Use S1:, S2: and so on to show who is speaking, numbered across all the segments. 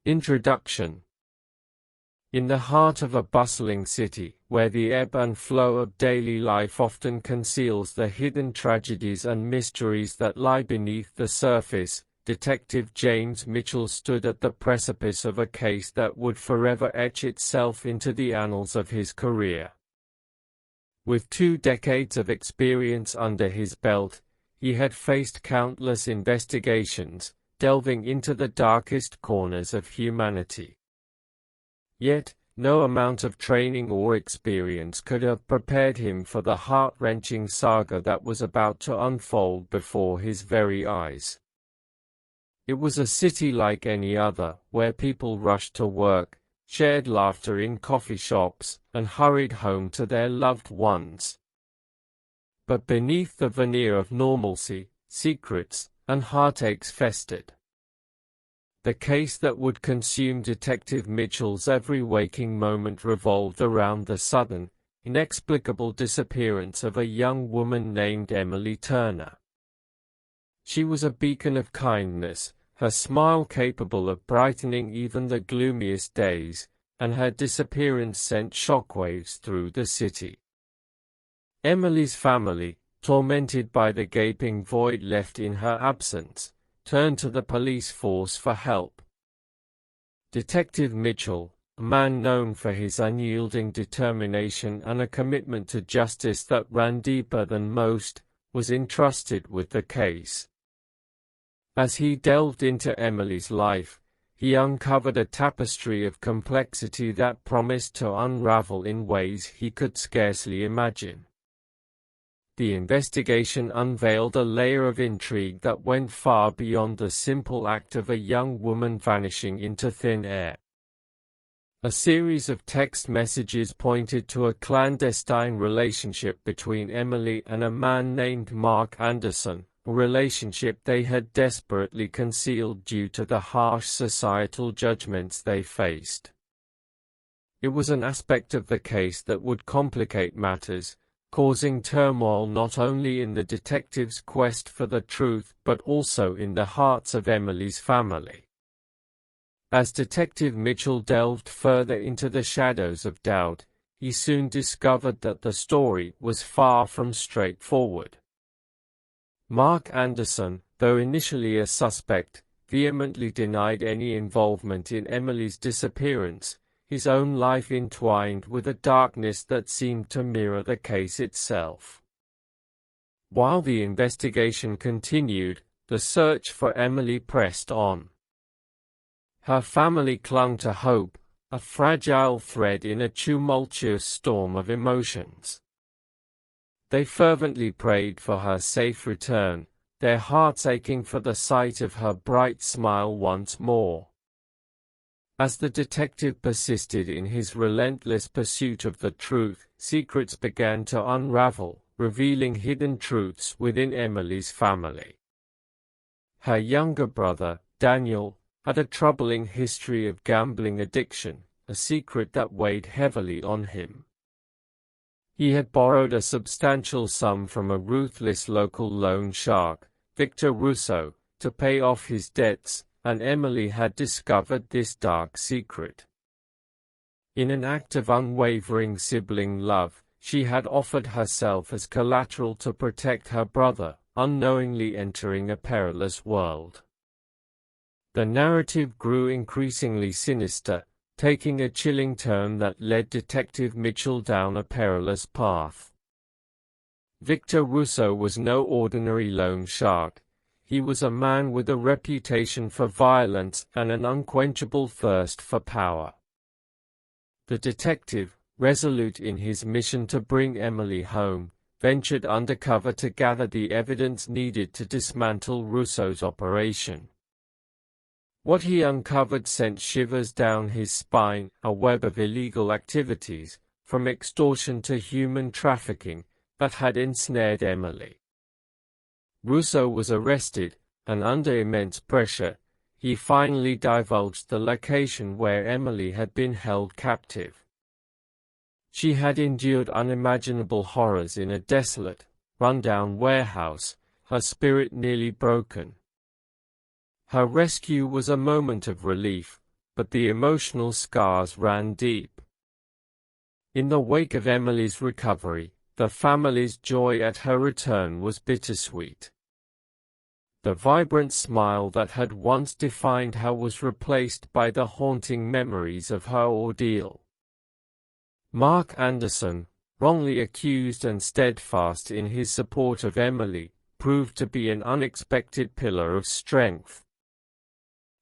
S1: Introduction. In the heart of a bustling city, where the ebb and flow of daily life often conceals the hidden tragedies and mysteries that lie beneath the surface, Detective James Mitchell stood at the precipice of a case that would forever etch itself into the annals of his career. With 2 decades of experience under his belt, he had faced countless investigations, delving into the darkest corners of humanity. Yet, no amount of training or experience could have prepared him for the heart-wrenching saga that was about to unfold before his very eyes. It was a city like any other, where people rushed to work, shared laughter in coffee shops, and hurried home to their loved ones. But beneath the veneer of normalcy, secrets and heartaches festered. The case that would consume Detective Mitchell's every waking moment revolved around the sudden, inexplicable disappearance of a young woman named Emily Turner. She was a beacon of kindness, her smile capable of brightening even the gloomiest days, and her disappearance sent shockwaves through the city. Emily's family, tormented by the gaping void left in her absence, turned to the police force for help. Detective Mitchell, a man known for his unyielding determination and a commitment to justice that ran deeper than most, was entrusted with the case. As he delved into Emily's life, he uncovered a tapestry of complexity that promised to unravel in ways he could scarcely imagine. The investigation unveiled a layer of intrigue that went far beyond the simple act of a young woman vanishing into thin air. A series of text messages pointed to a clandestine relationship between Emily and a man named Mark Anderson, a relationship they had desperately concealed due to the harsh societal judgments they faced. It was an aspect of the case that would complicate matters, causing turmoil not only in the detective's quest for the truth but also in the hearts of Emily's family. As Detective Mitchell delved further into the shadows of doubt, he soon discovered that the story was far from straightforward. Mark Anderson, though initially a suspect, vehemently denied any involvement in Emily's disappearance, his own life entwined with a darkness that seemed to mirror the case itself. While the investigation continued, the search for Emily pressed on. Her family clung to hope, a fragile thread in a tumultuous storm of emotions. They fervently prayed for her safe return, their hearts aching for the sight of her bright smile once more. As the detective persisted in his relentless pursuit of the truth, secrets began to unravel, revealing hidden truths within Emily's family. Her younger brother, Daniel, had a troubling history of gambling addiction, a secret that weighed heavily on him. He had borrowed a substantial sum from a ruthless local loan shark, Victor Russo, to pay off his debts, and Emily had discovered this dark secret. In an act of unwavering sibling love, she had offered herself as collateral to protect her brother, unknowingly entering a perilous world. The narrative grew increasingly sinister, taking a chilling turn that led Detective Mitchell down a perilous path. Victor Russo was no ordinary loan shark. He was a man with a reputation for violence and an unquenchable thirst for power. The detective, resolute in his mission to bring Emily home, ventured undercover to gather the evidence needed to dismantle Russo's operation. What he uncovered sent shivers down his spine, a web of illegal activities, from extortion to human trafficking, that had ensnared Emily. Russo was arrested, and under immense pressure, he finally divulged the location where Emily had been held captive. She had endured unimaginable horrors in a desolate, run-down warehouse, her spirit nearly broken. Her rescue was a moment of relief, but the emotional scars ran deep. In the wake of Emily's recovery, the family's joy at her return was bittersweet. The vibrant smile that had once defined her was replaced by the haunting memories of her ordeal. Mark Anderson, wrongly accused and steadfast in his support of Emily, proved to be an unexpected pillar of strength.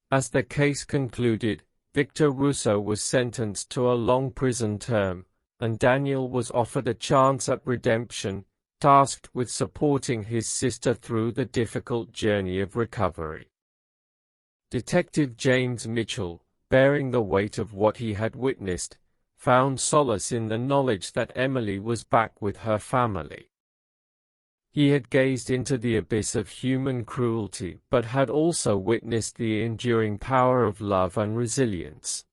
S1: As the case concluded, Victor Russo was sentenced to a long prison term, and Daniel was offered a chance at redemption, tasked with supporting his sister through the difficult journey of recovery. Detective James Mitchell, bearing the weight of what he had witnessed, found solace in the knowledge that Emily was back with her family. He had gazed into the abyss of human cruelty but had also witnessed the enduring power of love and resilience.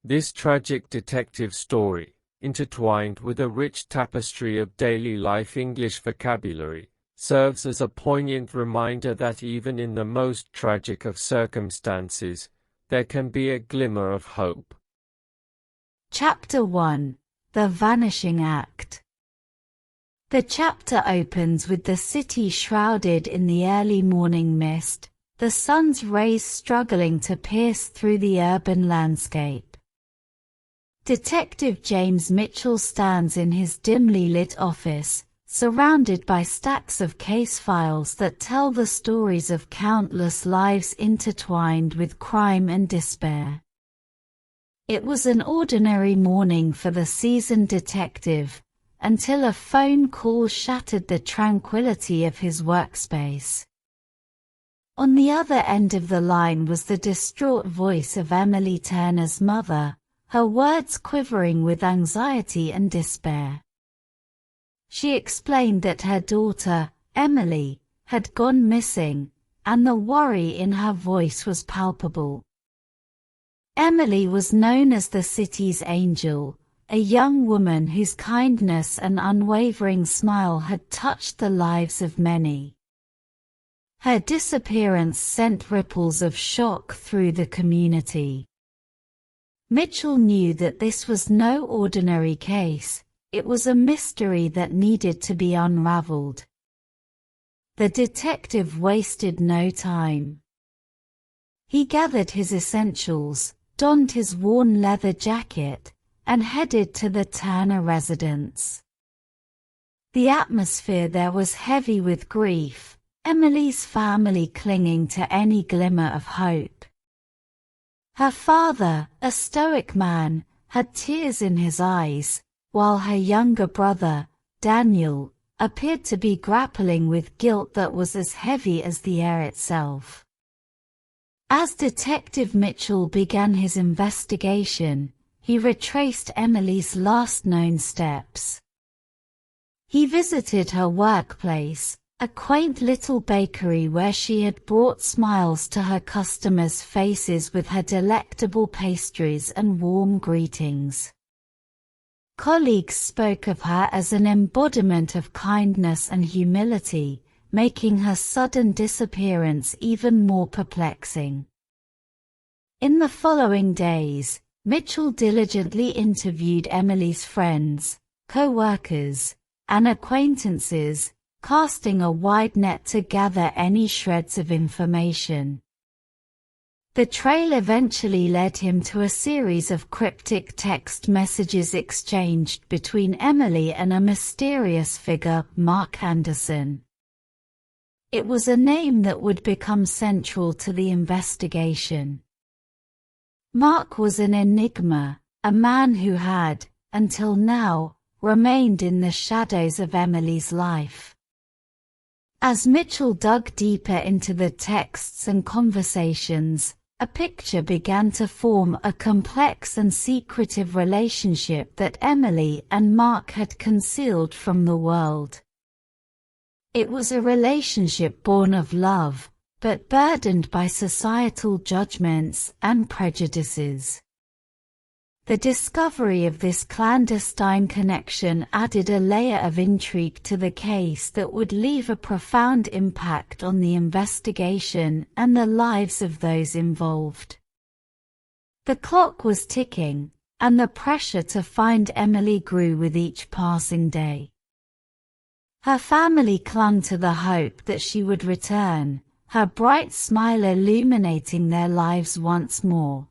S1: This tragic detective story, intertwined with a rich tapestry of daily life English vocabulary, serves as a poignant reminder that even in the most tragic of circumstances, there can be a glimmer of hope.
S2: Chapter 1: The Vanishing Act. The chapter opens with the city shrouded in the early morning mist, the sun's rays struggling to pierce through the urban landscape. Detective James Mitchell stands in his dimly lit office, surrounded by stacks of case files that tell the stories of countless lives intertwined with crime and despair. It was an ordinary morning for the seasoned detective, until a phone call shattered the tranquility of his workspace. On the other end of the line was the distraught voice of Emily Turner's mother, her words quivering with anxiety and despair. She explained that her daughter, Emily, had gone missing, and the worry in her voice was palpable. Emily was known as the city's angel, a young woman whose kindness and unwavering smile had touched the lives of many. Her disappearance sent ripples of shock through the community. Mitchell knew that this was no ordinary case, it was a mystery that needed to be unraveled. The detective wasted no time. He gathered his essentials, donned his worn leather jacket, and headed to the Turner residence. The atmosphere there was heavy with grief, Emily's family clinging to any glimmer of hope. Her father, a stoic man, had tears in his eyes, while her younger brother, Daniel, appeared to be grappling with guilt that was as heavy as the air itself. As Detective Mitchell began his investigation, he retraced Emily's last known steps. He visited her workplace, a quaint little bakery where she had brought smiles to her customers' faces with her delectable pastries and warm greetings. Colleagues spoke of her as an embodiment of kindness and humility, making her sudden disappearance even more perplexing. In the following days, Mitchell diligently interviewed Emily's friends, co-workers, and acquaintances, casting a wide net to gather any shreds of information. The trail eventually led him to a series of cryptic text messages exchanged between Emily and a mysterious figure, Mark Anderson. It was a name that would become central to the investigation. Mark was an enigma, a man who had, until now, remained in the shadows of Emily's life. As Mitchell dug deeper into the texts and conversations, a picture began to form, a complex and secretive relationship that Emily and Mark had concealed from the world. It was a relationship born of love, but burdened by societal judgments and prejudices. The discovery of this clandestine connection added a layer of intrigue to the case that would leave a profound impact on the investigation and the lives of those involved. The clock was ticking, and the pressure to find Emily grew with each passing day. Her family clung to the hope that she would return, her bright smile illuminating their lives once more.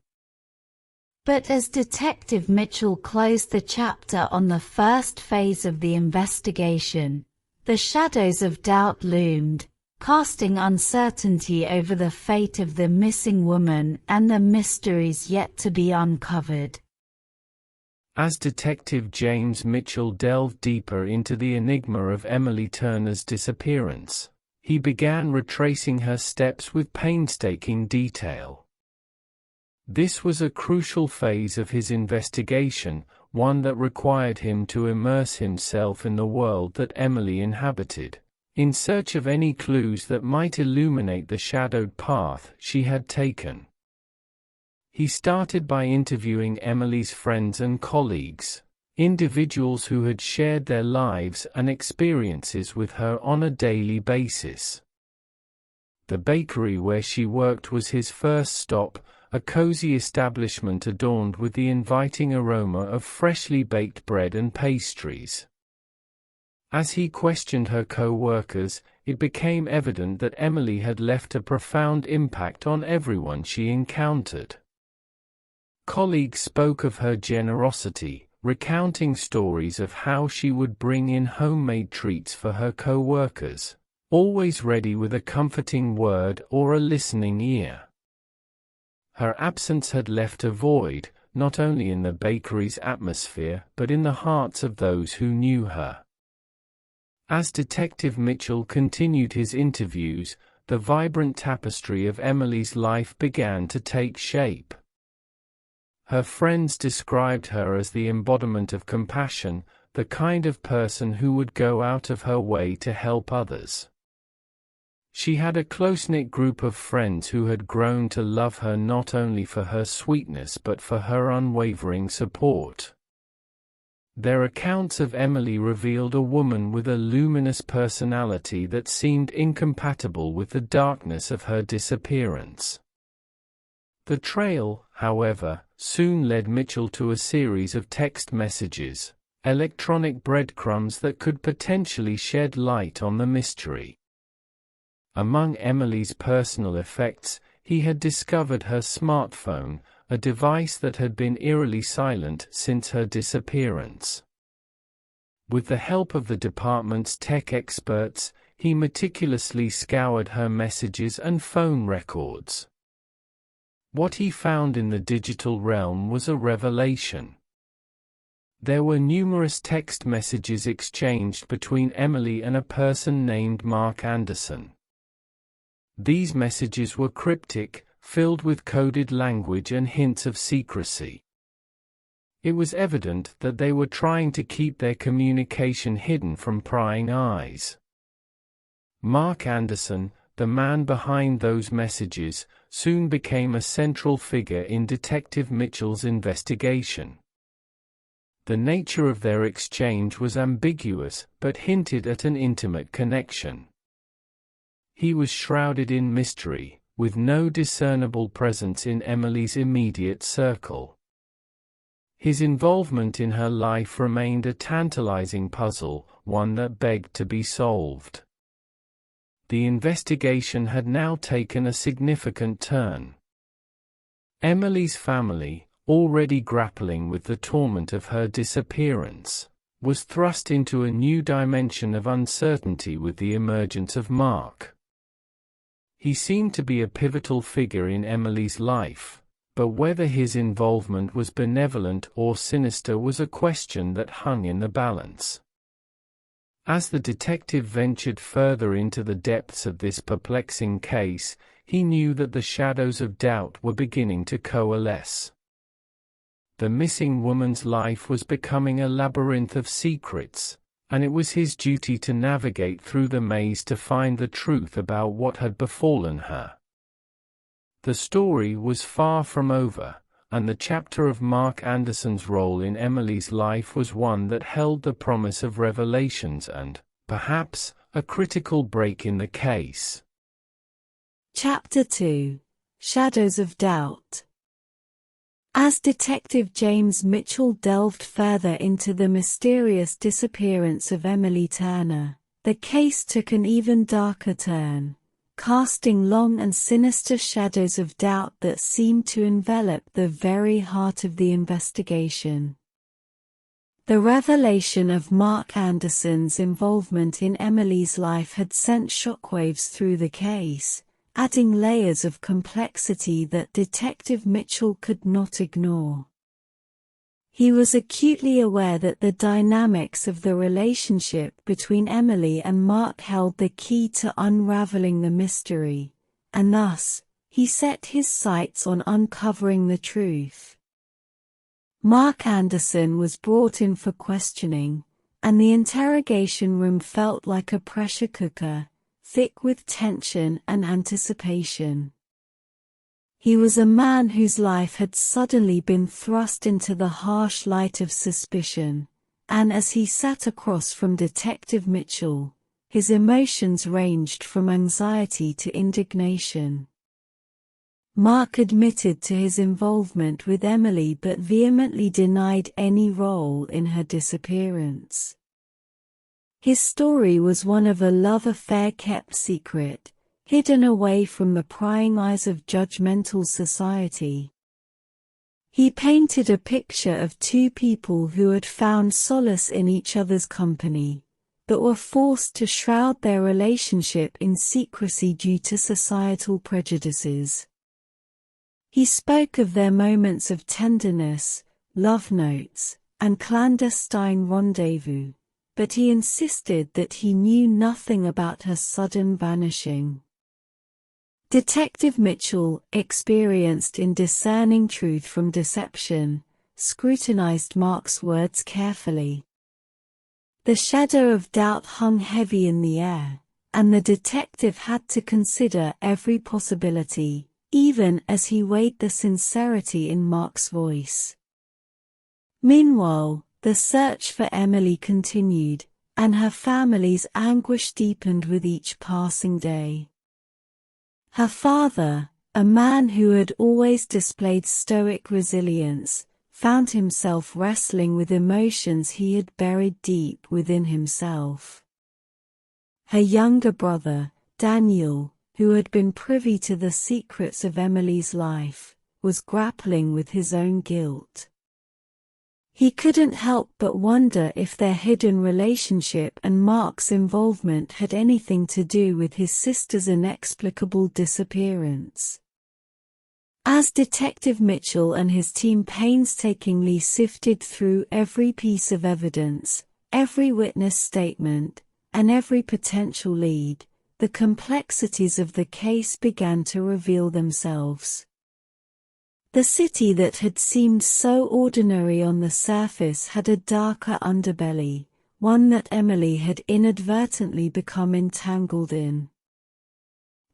S2: But as Detective Mitchell closed the chapter on the first phase of the investigation, the shadows of doubt loomed, casting uncertainty over the fate of the missing woman and the mysteries yet to be uncovered.
S1: As Detective James Mitchell delved deeper into the enigma of Emily Turner's disappearance, he began retracing her steps with painstaking detail. This was a crucial phase of his investigation, one that required him to immerse himself in the world that Emily inhabited, in search of any clues that might illuminate the shadowed path she had taken. He started by interviewing Emily's friends and colleagues, individuals who had shared their lives and experiences with her on a daily basis. The bakery where she worked was his first stop, a cozy establishment adorned with the inviting aroma of freshly baked bread and pastries. As he questioned her co-workers, it became evident that Emily had left a profound impact on everyone she encountered. Colleagues spoke of her generosity, recounting stories of how she would bring in homemade treats for her co-workers, always ready with a comforting word or a listening ear. Her absence had left a void, not only in the bakery's atmosphere but in the hearts of those who knew her. As Detective Mitchell continued his interviews, the vibrant tapestry of Emily's life began to take shape. Her friends described her as the embodiment of compassion, the kind of person who would go out of her way to help others. She had a close-knit group of friends who had grown to love her not only for her sweetness but for her unwavering support. Their accounts of Emily revealed a woman with a luminous personality that seemed incompatible with the darkness of her disappearance. The trail, however, soon led Mitchell to a series of text messages, electronic breadcrumbs that could potentially shed light on the mystery. Among Emily's personal effects, he had discovered her smartphone, a device that had been eerily silent since her disappearance. With the help of the department's tech experts, he meticulously scoured her messages and phone records. What he found in the digital realm was a revelation. There were numerous text messages exchanged between Emily and a person named Mark Anderson. These messages were cryptic, filled with coded language and hints of secrecy. It was evident that they were trying to keep their communication hidden from prying eyes. Mark Anderson, the man behind those messages, soon became a central figure in Detective Mitchell's investigation. The nature of their exchange was ambiguous, but hinted at an intimate connection. He was shrouded in mystery, with no discernible presence in Emily's immediate circle. His involvement in her life remained a tantalizing puzzle, one that begged to be solved. The investigation had now taken a significant turn. Emily's family, already grappling with the torment of her disappearance, was thrust into a new dimension of uncertainty with the emergence of Mark. He seemed to be a pivotal figure in Emily's life, but whether his involvement was benevolent or sinister was a question that hung in the balance. As the detective ventured further into the depths of this perplexing case, he knew that the shadows of doubt were beginning to coalesce. The missing woman's life was becoming a labyrinth of secrets, and it was his duty to navigate through the maze to find the truth about what had befallen her. The story was far from over, and the chapter of Mark Anderson's role in Emily's life was one that held the promise of revelations and, perhaps, a critical break in the case.
S2: Chapter 2: Shadows of Doubt.
S3: As Detective James Mitchell delved further into the mysterious disappearance of Emily Turner, the case took an even darker turn, casting long and sinister shadows of doubt that seemed to envelop the very heart of the investigation. The revelation of Mark Anderson's involvement in Emily's life had sent shockwaves through the case, adding layers of complexity that Detective Mitchell could not ignore. He was acutely aware that the dynamics of the relationship between Emily and Mark held the key to unraveling the mystery, and thus, he set his sights on uncovering the truth. Mark Anderson was brought in for questioning, and the interrogation room felt like a pressure cooker, thick with tension and anticipation. He was a man whose life had suddenly been thrust into the harsh light of suspicion, and as he sat across from Detective Mitchell, his emotions ranged from anxiety to indignation. Mark admitted to his involvement with Emily but vehemently denied any role in her disappearance. His story was one of a love affair kept secret, hidden away from the prying eyes of judgmental society. He painted a picture of two people who had found solace in each other's company, but were forced to shroud their relationship in secrecy due to societal prejudices. He spoke of their moments of tenderness, love notes, and clandestine rendezvous, but he insisted that he knew nothing about her sudden vanishing. Detective Mitchell, experienced in discerning truth from deception, scrutinized Mark's words carefully. The shadow of doubt hung heavy in the air, and the detective had to consider every possibility, even as he weighed the sincerity in Mark's voice. Meanwhile, the search for Emily continued, and her family's anguish deepened with each passing day. Her father, a man who had always displayed stoic resilience, found himself wrestling with emotions he had buried deep within himself. Her younger brother, Daniel, who had been privy to the secrets of Emily's life, was grappling with his own guilt. He couldn't help but wonder if their hidden relationship and Mark's involvement had anything to do with his sister's inexplicable disappearance. As Detective Mitchell and his team painstakingly sifted through every piece of evidence, every witness statement, and every potential lead, the complexities of the case began to reveal themselves. The city that had seemed so ordinary on the surface had a darker underbelly, one that Emily had inadvertently become entangled in.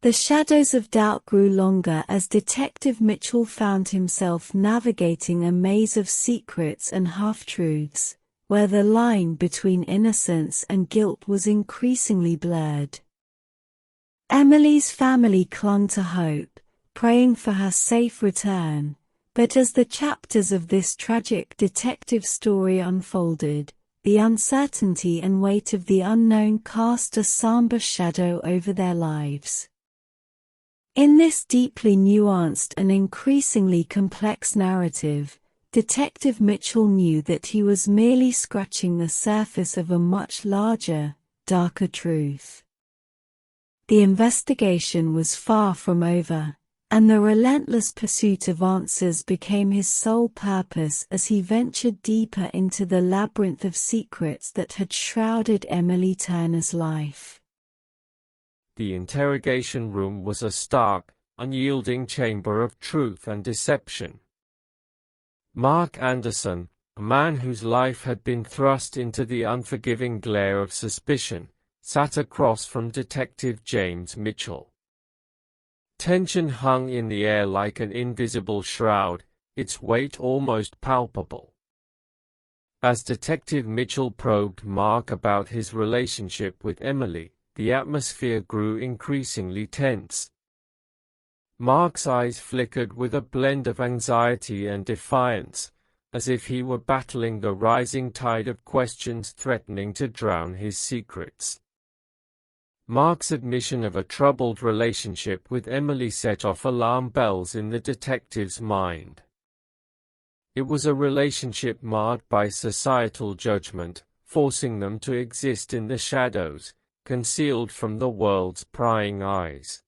S3: The shadows of doubt grew longer as Detective Mitchell found himself navigating a maze of secrets and half-truths, where the line between innocence and guilt was increasingly blurred. Emily's family clung to hope, praying for her safe return, but as the chapters of this tragic detective story unfolded, the uncertainty and weight of the unknown cast a somber shadow over their lives. In this deeply nuanced and increasingly complex narrative, Detective Mitchell knew that he was merely scratching the surface of a much larger, darker truth. The investigation was far from over, and the relentless pursuit of answers became his sole purpose as he ventured deeper into the labyrinth of secrets that had shrouded Emily Turner's life.
S1: The interrogation room was a stark, unyielding chamber of truth and deception. Mark Anderson, a man whose life had been thrust into the unforgiving glare of suspicion, sat across from Detective James Mitchell. Tension hung in the air like an invisible shroud, its weight almost palpable. As Detective Mitchell probed Mark about his relationship with Emily, the atmosphere grew increasingly tense. Mark's eyes flickered with a blend of anxiety and defiance, as if he were battling the rising tide of questions threatening to drown his secrets. Mark's admission of a troubled relationship with Emily set off alarm bells in the detective's mind. It was a relationship marred by societal judgment, forcing them to exist in the shadows, concealed from the world's prying eyes.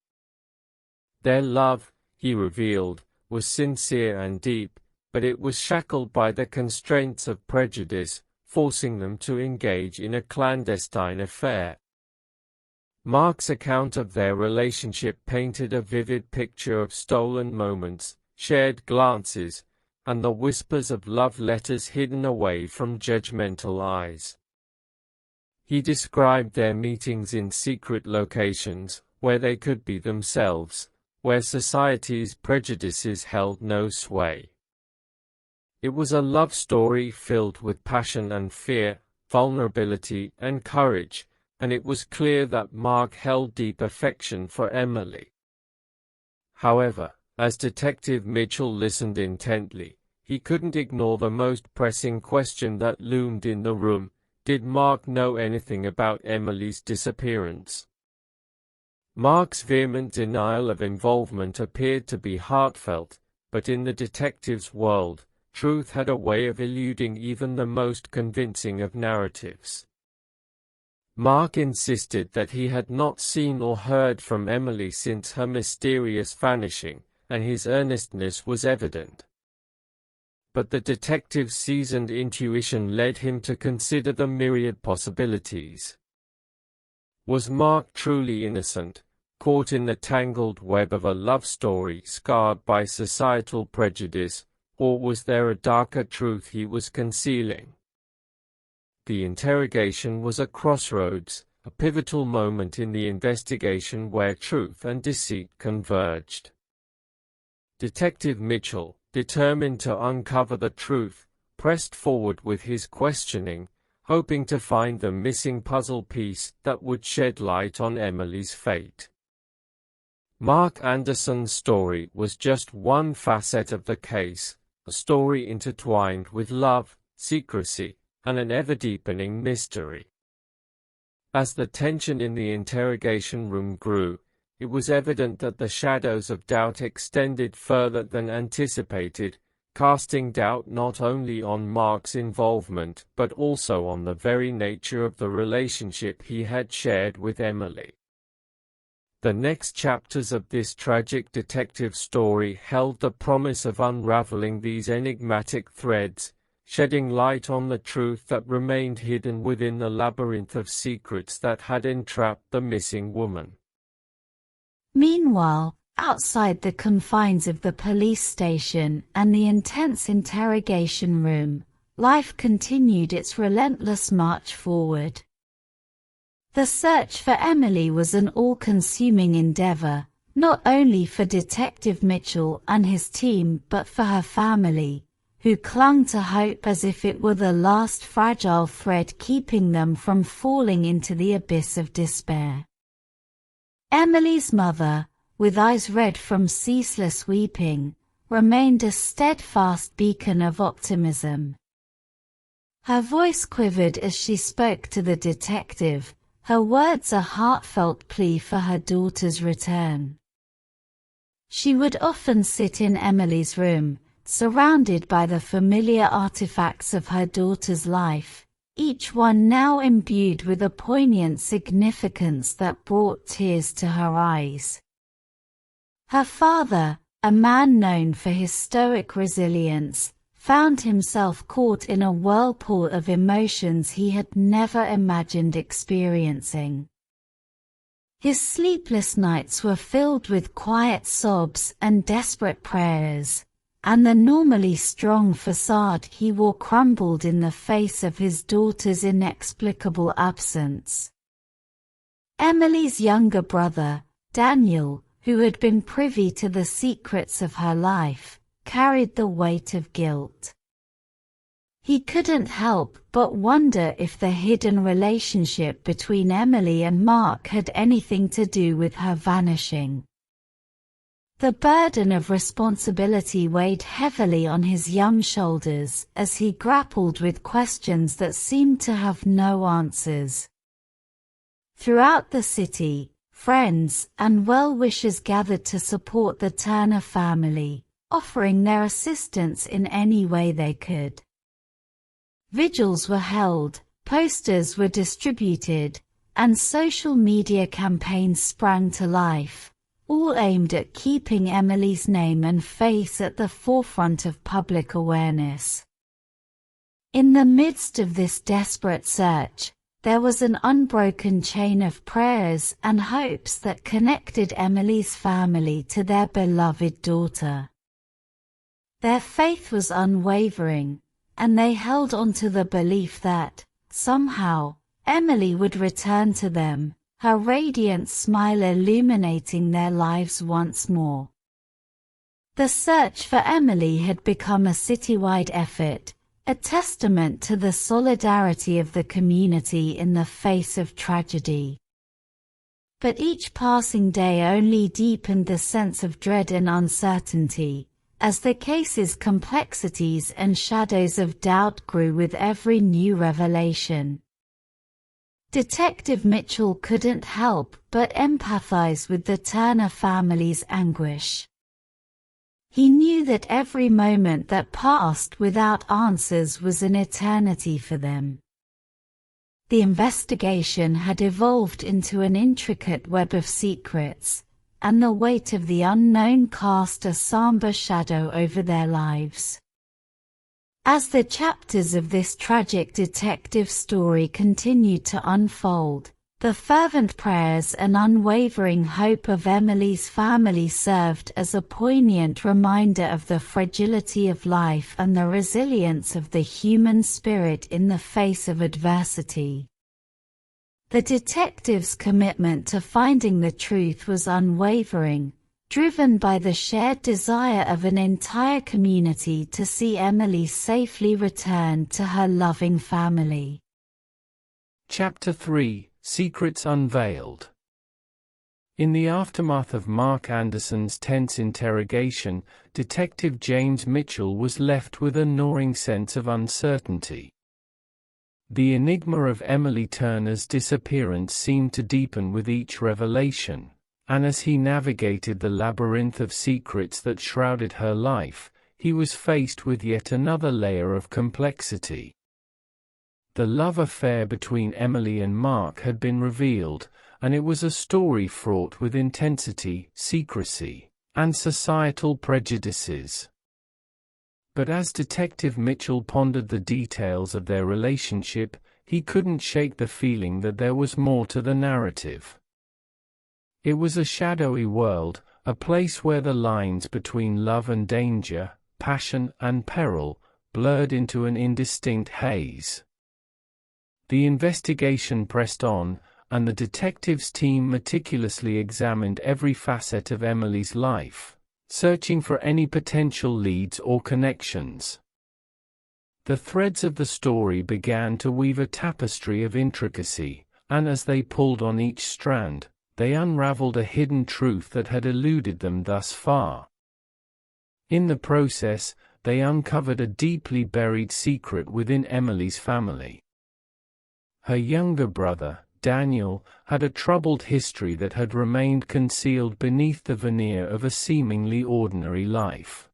S1: Their love, he revealed, was sincere and deep, but it was shackled by the constraints of prejudice, forcing them to engage in a clandestine affair. Mark's account of their relationship painted a vivid picture of stolen moments, shared glances, and the whispers of love letters hidden away from judgmental eyes. He described their meetings in secret locations, where they could be themselves, where society's prejudices held no sway. It was a love story filled with passion and fear, vulnerability and courage, and it was clear that Mark held deep affection for Emily. However, as Detective Mitchell listened intently, he couldn't ignore the most pressing question that loomed in the room: did Mark know anything about Emily's disappearance? Mark's vehement denial of involvement appeared to be heartfelt, but in the detective's world, truth had a way of eluding even the most convincing of narratives. Mark insisted that he had not seen or heard from Emily since her mysterious vanishing, and his earnestness was evident. But the detective's seasoned intuition led him to consider the myriad possibilities. Was Mark truly innocent, caught in the tangled web of a love story scarred by societal prejudice, or was there a darker truth he was concealing? The interrogation was a crossroads, a pivotal moment in the investigation where truth and deceit converged. Detective Mitchell, determined to uncover the truth, pressed forward with his questioning, hoping to find the missing puzzle piece that would shed light on Emily's fate. Mark Anderson's story was just one facet of the case, a story intertwined with love, secrecy, and an ever-deepening mystery. As the tension in the interrogation room grew, it was evident that the shadows of doubt extended further than anticipated, casting doubt not only on Mark's involvement but also on the very nature of the relationship he had shared with Emily. The next chapters of this tragic detective story held the promise of unraveling these enigmatic threads, shedding light on the truth that remained hidden within the labyrinth of secrets that had entrapped the missing woman.
S2: Meanwhile, outside the confines of the police station and the intense interrogation room, life continued its relentless march forward. The search for Emily was an all-consuming endeavor, not only for Detective Mitchell and his team but for her family, who clung to hope as if it were the last fragile thread keeping them from falling into the abyss of despair. Emily's mother, with eyes red from ceaseless weeping, remained a steadfast beacon of optimism. Her voice quivered as she spoke to the detective, her words a heartfelt plea for her daughter's return. She would often sit in Emily's room, surrounded by the familiar artifacts of her daughter's life, each one now imbued with a poignant significance that brought tears to her eyes. Her father, a man known for his stoic resilience, found himself caught in a whirlpool of emotions he had never imagined experiencing. His sleepless nights were filled with quiet sobs and desperate prayers, and the normally strong facade he wore crumbled in the face of his daughter's inexplicable absence. Emily's younger brother, Daniel, who had been privy to the secrets of her life, carried the weight of guilt. He couldn't help but wonder if the hidden relationship between Emily and Mark had anything to do with her vanishing. The burden of responsibility weighed heavily on his young shoulders as he grappled with questions that seemed to have no answers. Throughout the city, friends and well-wishers gathered to support the Turner family, offering their assistance in any way they could. Vigils were held, posters were distributed, and social media campaigns sprang to life, all aimed at keeping Emily's name and face at the forefront of public awareness. In the midst of this desperate search, there was an unbroken chain of prayers and hopes that connected Emily's family to their beloved daughter. Their faith was unwavering, and they held on to the belief that, somehow, Emily would return to them, her radiant smile illuminating their lives once more. The search for Emily had become a citywide effort, a testament to the solidarity of the community in the face of tragedy. But each passing day only deepened the sense of dread and uncertainty, as the case's complexities and shadows of doubt grew with every new revelation. Detective Mitchell couldn't help but empathize with the Turner family's anguish. He knew that every moment that passed without answers was an eternity for them. The investigation had evolved into an intricate web of secrets, and the weight of the unknown cast a somber shadow over their lives. As the chapters of this tragic detective story continued to unfold, the fervent prayers and unwavering hope of Emily's family served as a poignant reminder of the fragility of life and the resilience of the human spirit in the face of adversity. The detectives' commitment to finding the truth was unwavering, driven by the shared desire of an entire community to see Emily safely returned to her loving family.
S1: Chapter 3: Secrets Unveiled. In the aftermath of Mark Anderson's tense interrogation, Detective James Mitchell was left with a gnawing sense of uncertainty. The enigma of Emily Turner's disappearance seemed to deepen with each revelation, and as he navigated the labyrinth of secrets that shrouded her life, he was faced with yet another layer of complexity. The love affair between Emily and Mark had been revealed, and it was a story fraught with intensity, secrecy, and societal prejudices. But as Detective Mitchell pondered the details of their relationship, he couldn't shake the feeling that there was more to the narrative. It was a shadowy world, a place where the lines between love and danger, passion and peril, blurred into an indistinct haze. The investigation pressed on, and the detectives' team meticulously examined every facet of Emily's life, searching for any potential leads or connections. The threads of the story began to weave a tapestry of intricacy, and as they pulled on each strand, they unraveled a hidden truth that had eluded them thus far. In the process, they uncovered a deeply buried secret within Emily's family. Her younger brother, Daniel, had a troubled history that had remained concealed beneath the veneer of a seemingly ordinary life.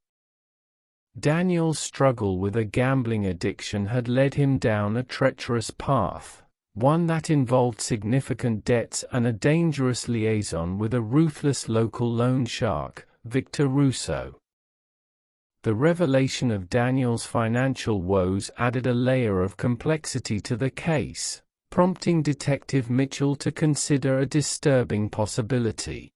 S1: Daniel's struggle with a gambling addiction had led him down a treacherous path, one that involved significant debts and a dangerous liaison with a ruthless local loan shark, Victor Russo. The revelation of Daniel's financial woes added a layer of complexity to the case, prompting Detective Mitchell to consider a disturbing possibility.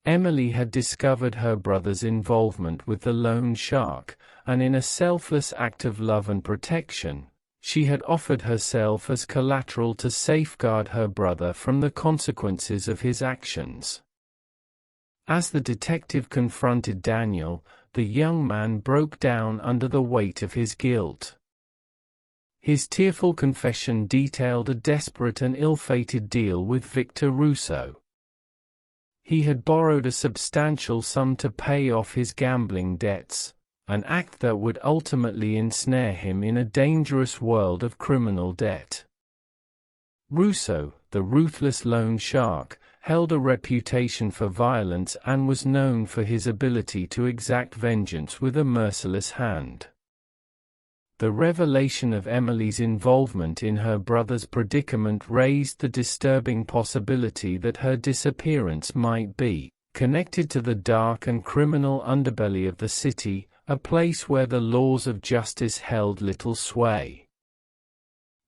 S1: Emily had discovered her brother's involvement with the loan shark, and in a selfless act of love and protection, she had offered herself as collateral to safeguard her brother from the consequences of his actions. As the detective confronted Daniel, the young man broke down under the weight of his guilt. His tearful confession detailed a desperate and ill-fated deal with Victor Russo. He had borrowed a substantial sum to pay off his gambling debts, an act that would ultimately ensnare him in a dangerous world of criminal debt. Russo, the ruthless loan shark, held a reputation for violence and was known for his ability to exact vengeance with a merciless hand. The revelation of Emily's involvement in her brother's predicament raised the disturbing possibility that her disappearance might be connected to the dark and criminal underbelly of the city, a place where the laws of justice held little sway.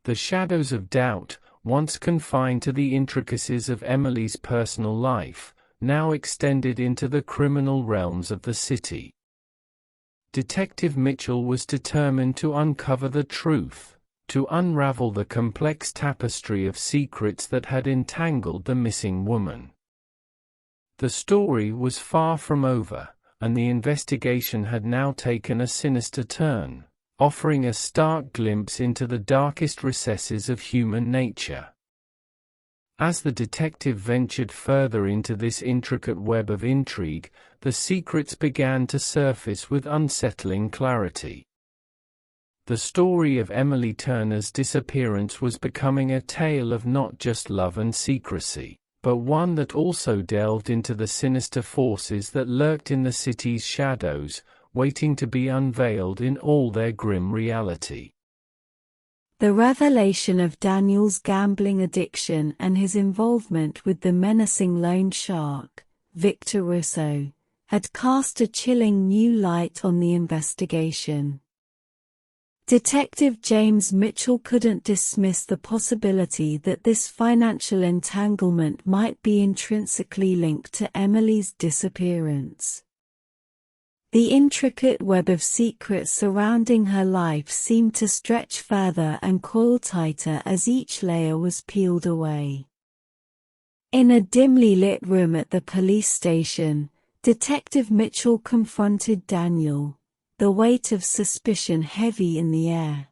S1: The shadows of doubt, once confined to the intricacies of Emily's personal life, now extended into the criminal realms of the city. Detective Mitchell was determined to uncover the truth, to unravel the complex tapestry of secrets that had entangled the missing woman. The story was far from over, and the investigation had now taken a sinister turn, offering a stark glimpse into the darkest recesses of human nature. As the detective ventured further into this intricate web of intrigue, the secrets began to surface with unsettling clarity. The story of Emily Turner's disappearance was becoming a tale of not just love and secrecy, but one that also delved into the sinister forces that lurked in the city's shadows, waiting to be unveiled in all their grim reality.
S3: The revelation of Daniel's gambling addiction and his involvement with the menacing loan shark, Victor Russo, had cast a chilling new light on the investigation. Detective James Mitchell couldn't dismiss the possibility that this financial entanglement might be intrinsically linked to Emily's disappearance. The intricate web of secrets surrounding her life seemed to stretch further and coil tighter as each layer was peeled away. In a dimly lit room at the police station, Detective Mitchell confronted Daniel, the weight of suspicion heavy in the air.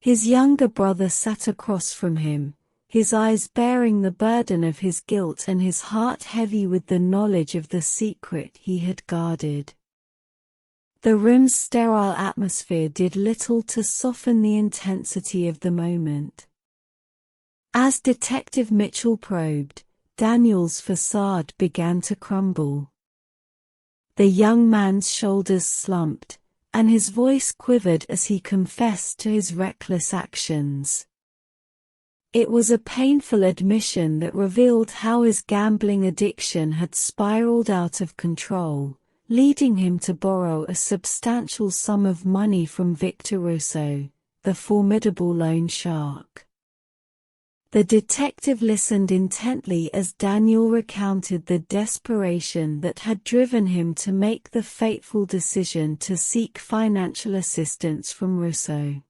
S3: His younger brother sat across from him, his eyes bearing the burden of his guilt and his heart heavy with the knowledge of the secret he had guarded. The room's sterile atmosphere did little to soften the intensity of the moment. As Detective Mitchell probed, Daniel's facade began to crumble. The young man's shoulders slumped, and his voice quivered as he confessed to his reckless actions. It was a painful admission that revealed how his gambling addiction had spiraled out of control, leading him to borrow a substantial sum of money from Victor Russo, the formidable loan shark. The detective listened intently as Daniel recounted the desperation that had driven him to make the fateful decision to seek financial assistance from Russo.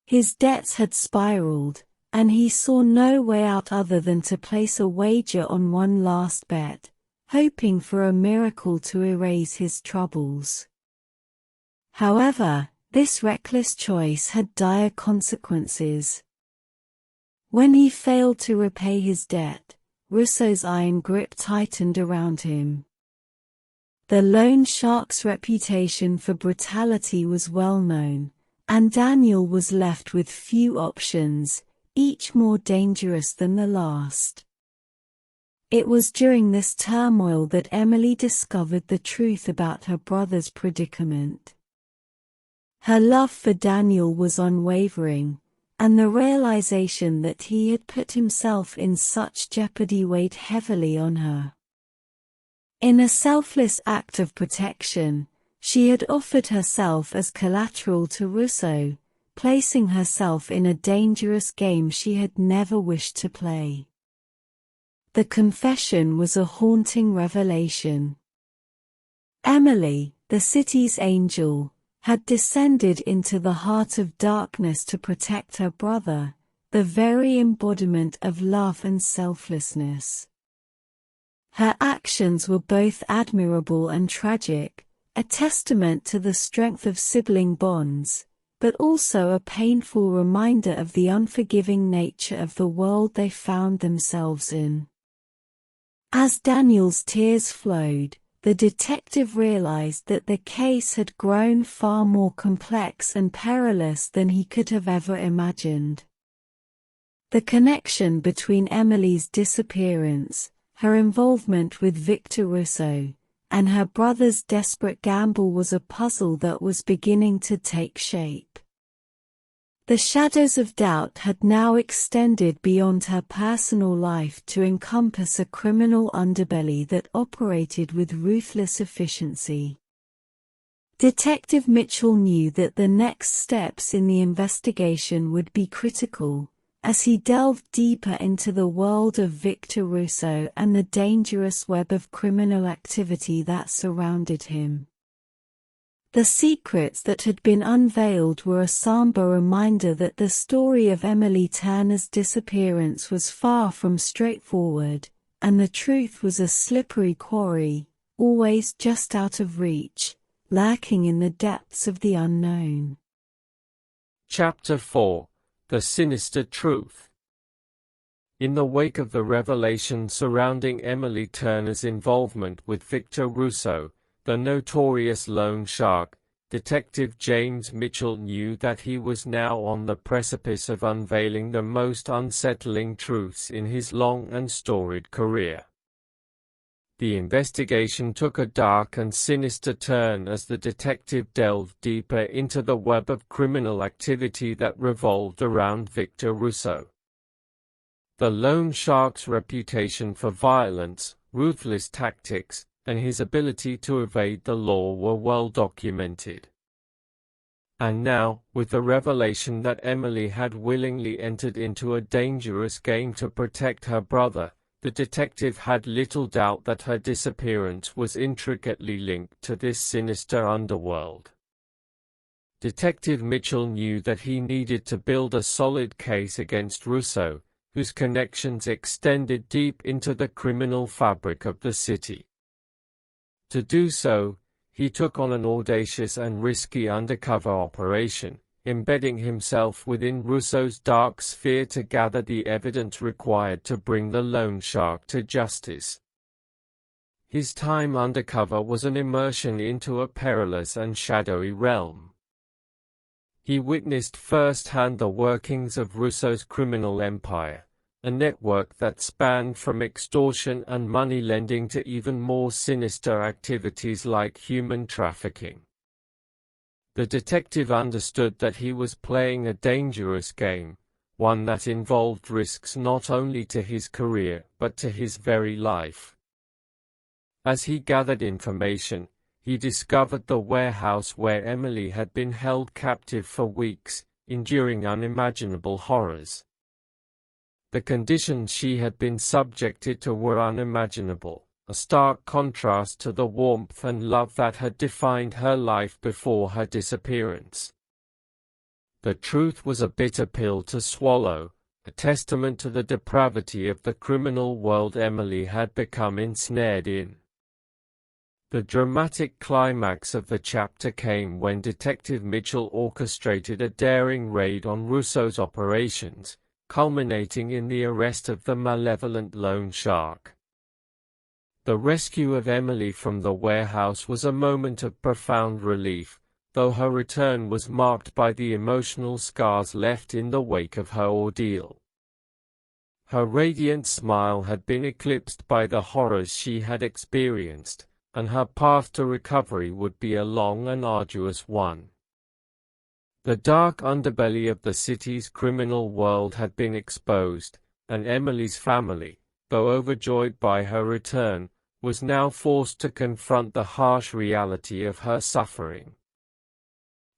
S3: His debts had spiraled, and he saw no way out other than to place a wager on one last bet, hoping for a miracle to erase his troubles. However, this reckless choice had dire consequences. When he failed to repay his debt, Russo's iron grip tightened around him. The loan shark's reputation for brutality was well known, and Daniel was left with few options, each more dangerous than the last. It was during this turmoil that Emily discovered the truth about her brother's predicament. Her love for Daniel was unwavering, and the realization that he had put himself in such jeopardy weighed heavily on her. In a selfless act of protection, she had offered herself as collateral to Russo, placing herself in a dangerous game she had never wished to play. The confession was a haunting revelation. Emily, the city's angel, had descended into the heart of darkness to protect her brother, the very embodiment of love and selflessness. Her actions were both admirable and tragic, a testament to the strength of sibling bonds, but also a painful reminder of the unforgiving nature of the world they found themselves in. As Daniel's tears flowed, the detective realized that the case had grown far more complex and perilous than he could have ever imagined. The connection between Emily's disappearance, her involvement with Victor Russo, and her brother's desperate gamble was a puzzle that was beginning to take shape. The shadows of doubt had now extended beyond her personal life to encompass a criminal underbelly that operated with ruthless efficiency. Detective Mitchell knew that the next steps in the investigation would be critical, as he delved deeper into the world of Victor Russo and the dangerous web of criminal activity that surrounded him. The secrets that had been unveiled were a somber reminder that the story of Emily Turner's disappearance was far from straightforward, and the truth was a slippery quarry, always just out of reach, lurking in the depths of the unknown.
S1: Chapter 4: The Sinister Truth. In the wake of the revelation surrounding Emily Turner's involvement with Victor Russo, the notorious loan shark, Detective James Mitchell knew that he was now on the precipice of unveiling the most unsettling truths in his long and storied career. The investigation took a dark and sinister turn as the detective delved deeper into the web of criminal activity that revolved around Victor Russo. The loan shark's reputation for violence, ruthless tactics, and his ability to evade the law were well documented. And now, with the revelation that Emily had willingly entered into a dangerous game to protect her brother, the detective had little doubt that her disappearance was intricately linked to this sinister underworld. Detective Mitchell knew that he needed to build a solid case against Russo, whose connections extended deep into the criminal fabric of the city. To do so, he took on an audacious and risky undercover operation, embedding himself within Russo's dark sphere to gather the evidence required to bring the loan shark to justice. His time undercover was an immersion into a perilous and shadowy realm. He witnessed firsthand the workings of Russo's criminal empire, a network that spanned from extortion and money lending to even more sinister activities like human trafficking. The detective understood that he was playing a dangerous game, one that involved risks not only to his career but to his very life. As he gathered information, he discovered the warehouse where Emily had been held captive for weeks, enduring unimaginable horrors. The conditions she had been subjected to were unimaginable, a stark contrast to the warmth and love that had defined her life before her disappearance. The truth was a bitter pill to swallow, a testament to the depravity of the criminal world Emily had become ensnared in. The dramatic climax of the chapter came when Detective Mitchell orchestrated a daring raid on Russo's operations, culminating in the arrest of the malevolent loan shark. The rescue of Emily from the warehouse was a moment of profound relief, though her return was marked by the emotional scars left in the wake of her ordeal. Her radiant smile had been eclipsed by the horrors she had experienced, and her path to recovery would be a long and arduous one. The dark underbelly of the city's criminal world had been exposed, and Emily's family, though overjoyed by her return, was now forced to confront the harsh reality of her suffering.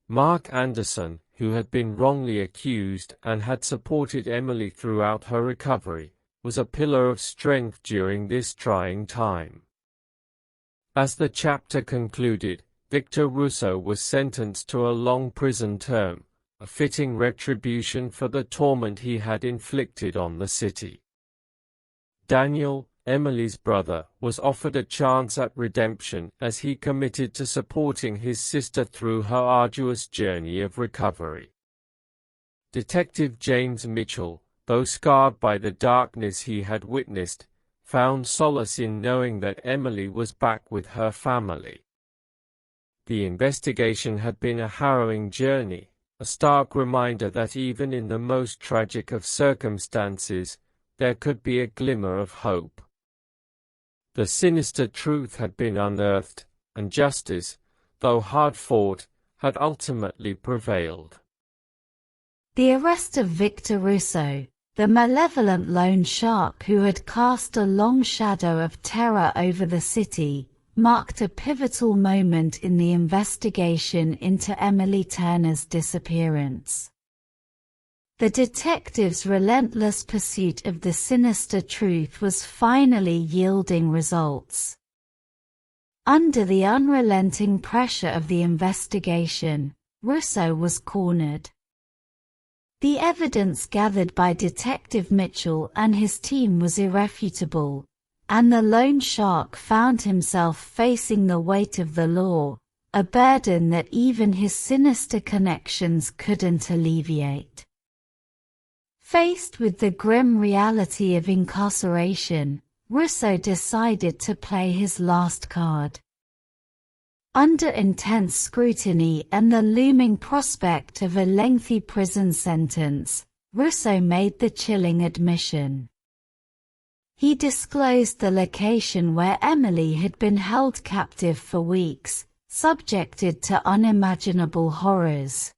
S1: Mark Anderson, who had been wrongly accused and had supported Emily throughout her recovery, was a pillar of strength during this trying time. As the chapter concluded, Victor Russo was sentenced to a long prison term, a fitting retribution for the torment he had inflicted on the city. Daniel, Emily's brother, was offered a chance at redemption as he committed to supporting his sister through her arduous journey of recovery. Detective James Mitchell, though scarred by the darkness he had witnessed, found solace in knowing that Emily was back with her family. The investigation had been a harrowing journey, a stark reminder that even in the most tragic of circumstances, there could be a glimmer of hope. The sinister truth had been unearthed, and justice, though hard fought, had ultimately prevailed.
S2: The arrest of Victor Russo, the malevolent loan shark who had cast a long shadow of terror over the city, marked a pivotal moment in the investigation into Emily Turner's disappearance. The detectives' relentless pursuit of the sinister truth was finally yielding results. Under the unrelenting pressure of the investigation, Russo was cornered. The evidence gathered by Detective Mitchell and his team was irrefutable, and the loan shark found himself facing the weight of the law, a burden that even his sinister connections couldn't alleviate. Faced with the grim reality of incarceration, Russo decided to play his last card. Under intense scrutiny and the looming prospect of a lengthy prison sentence, Russo made the chilling admission. He disclosed the location where Emily had been held captive for weeks, subjected to unimaginable horrors.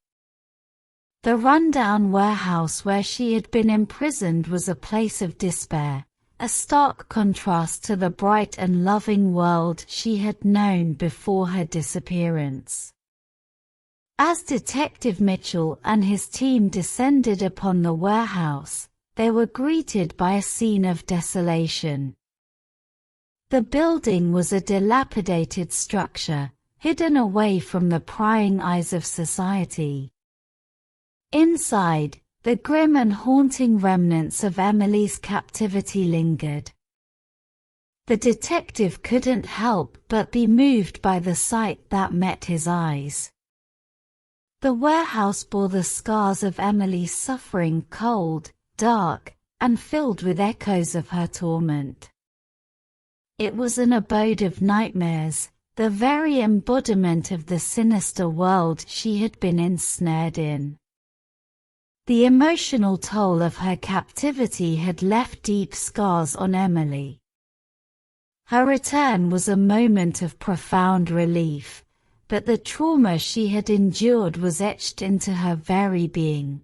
S2: The rundown warehouse where she had been imprisoned was a place of despair, a stark contrast to the bright and loving world she had known before her disappearance. As Detective Mitchell and his team descended upon the warehouse, they were greeted by a scene of desolation. The building was a dilapidated structure, hidden away from the prying eyes of society. Inside, the grim and haunting remnants of Emily's captivity lingered. The detective couldn't help but be moved by the sight that met his eyes. The warehouse bore the scars of Emily's suffering, cold, dark, and filled with echoes of her torment. It was an abode of nightmares, the very embodiment of the sinister world she had been ensnared in. The emotional toll of her captivity had left deep scars on Emily. Her return was a moment of profound relief, but the trauma she had endured was etched into her very being.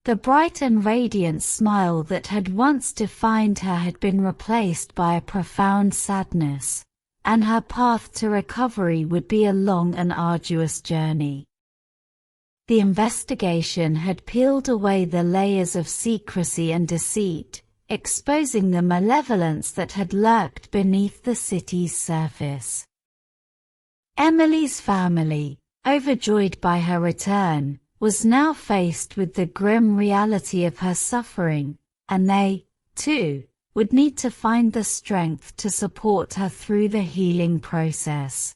S2: The bright and radiant smile that had once defined her had been replaced by a profound sadness, and her path to recovery would be a long and arduous journey. The investigation had peeled away the layers of secrecy and deceit, exposing the malevolence that had lurked beneath the city's surface. Emily's family, overjoyed by her return, was now faced with the grim reality of her suffering, and they, too, would need to find the strength to support her through the healing process.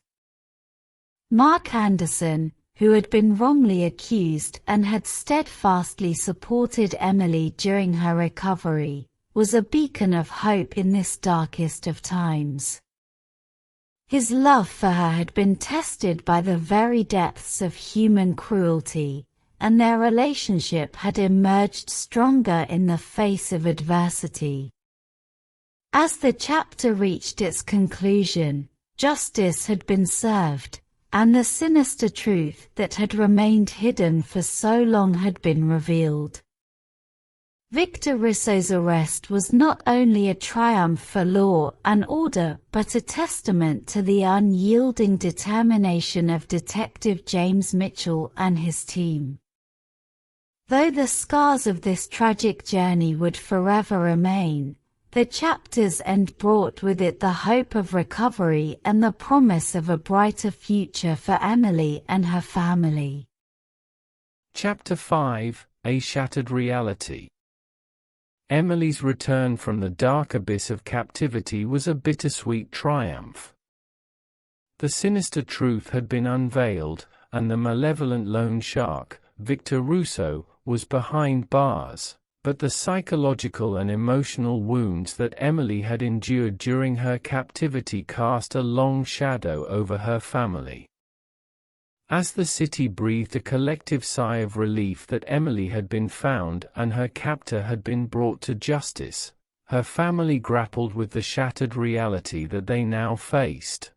S2: Mark Anderson, who had been wrongly accused and had steadfastly supported Emily during her recovery, was a beacon of hope in this darkest of times. His love for her had been tested by the very depths of human cruelty, and their relationship had emerged stronger in the face of adversity. As the chapter reached its conclusion, justice had been served, and the sinister truth that had remained hidden for so long had been revealed. Victor Russo's arrest was not only a triumph for law and order but a testament to the unyielding determination of Detective James Mitchell and his team. Though the scars of this tragic journey would forever remain, the chapter's end brought with it the hope of recovery and the promise of a brighter future for Emily and her family.
S1: Chapter 5: A Shattered Reality. Emily's return from the dark abyss of captivity was a bittersweet triumph. The sinister truth had been unveiled, and the malevolent loan shark, Victor Russo, was behind bars, But the psychological and emotional wounds that Emily had endured during her captivity cast a long shadow over her family. As the city breathed a collective sigh of relief that Emily had been found and her captor had been brought to justice, her family grappled with the shattered reality that they now faced.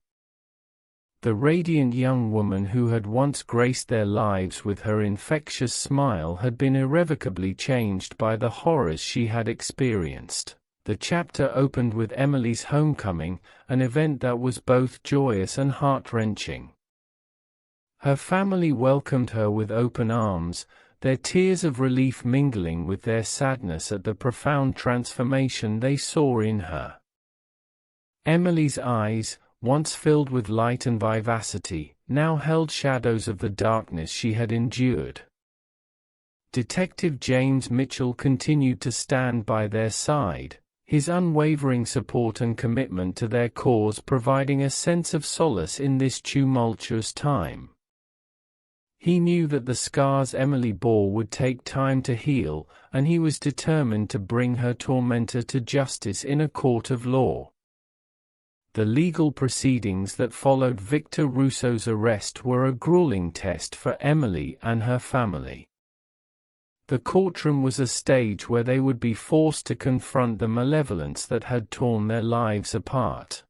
S1: The radiant young woman who had once graced their lives with her infectious smile had been irrevocably changed by the horrors she had experienced. The chapter opened with Emily's homecoming, an event that was both joyous and heart-wrenching. Her family welcomed her with open arms, their tears of relief mingling with their sadness at the profound transformation they saw in her. Emily's eyes, once filled with light and vivacity, now held shadows of the darkness she had endured. Detective James Mitchell continued to stand by their side, his unwavering support and commitment to their cause providing a sense of solace in this tumultuous time. He knew that the scars Emily bore would take time to heal, and he was determined to bring her tormentor to justice in a court of law. The legal proceedings that followed Victor Rousseau's arrest were a grueling test for Emily and her family. The courtroom was a stage where they would be forced to confront the malevolence that had torn their lives apart.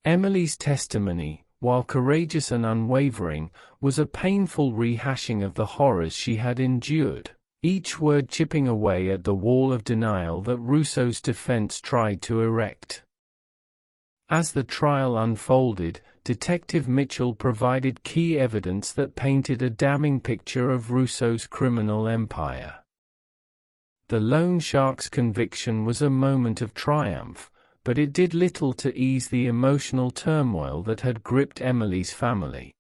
S1: Emily's testimony, while courageous and unwavering, was a painful rehashing of the horrors she had endured, each word chipping away at the wall of denial that Rousseau's defense tried to erect. As the trial unfolded, Detective Mitchell provided key evidence that painted a damning picture of Rousseau's criminal empire. The loan shark's conviction was a moment of triumph, but it did little to ease the emotional turmoil that had gripped Emily's family.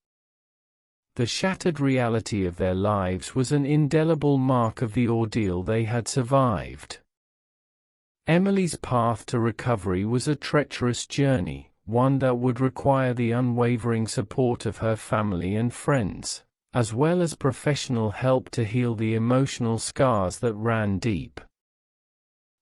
S1: The shattered reality of their lives was an indelible mark of the ordeal they had survived. Emily's path to recovery was a treacherous journey, one that would require the unwavering support of her family and friends, as well as professional help to heal the emotional scars that ran deep.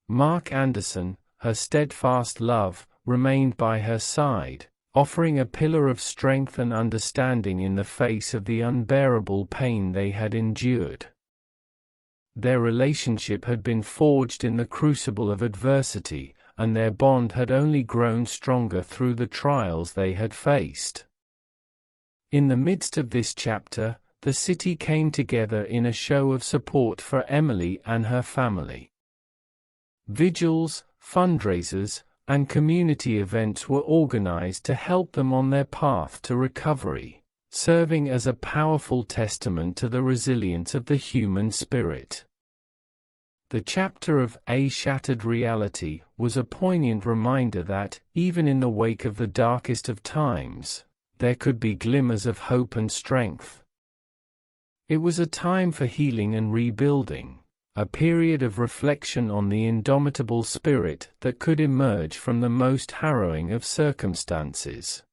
S1: Mark Anderson, her steadfast love, remained by her side, offering a pillar of strength and understanding in the face of the unbearable pain they had endured. Their relationship had been forged in the crucible of adversity, and their bond had only grown stronger through the trials they had faced. In the midst of this chapter, the city came together in a show of support for Emily and her family. Vigils, fundraisers, and community events were organized to help them on their path to recovery, serving as a powerful testament to the resilience of the human spirit. The chapter of A Shattered Reality was a poignant reminder that, even in the wake of the darkest of times, there could be glimmers of hope and strength. It was a time for healing and rebuilding, a period of reflection on the indomitable spirit that could emerge from the most harrowing of circumstances.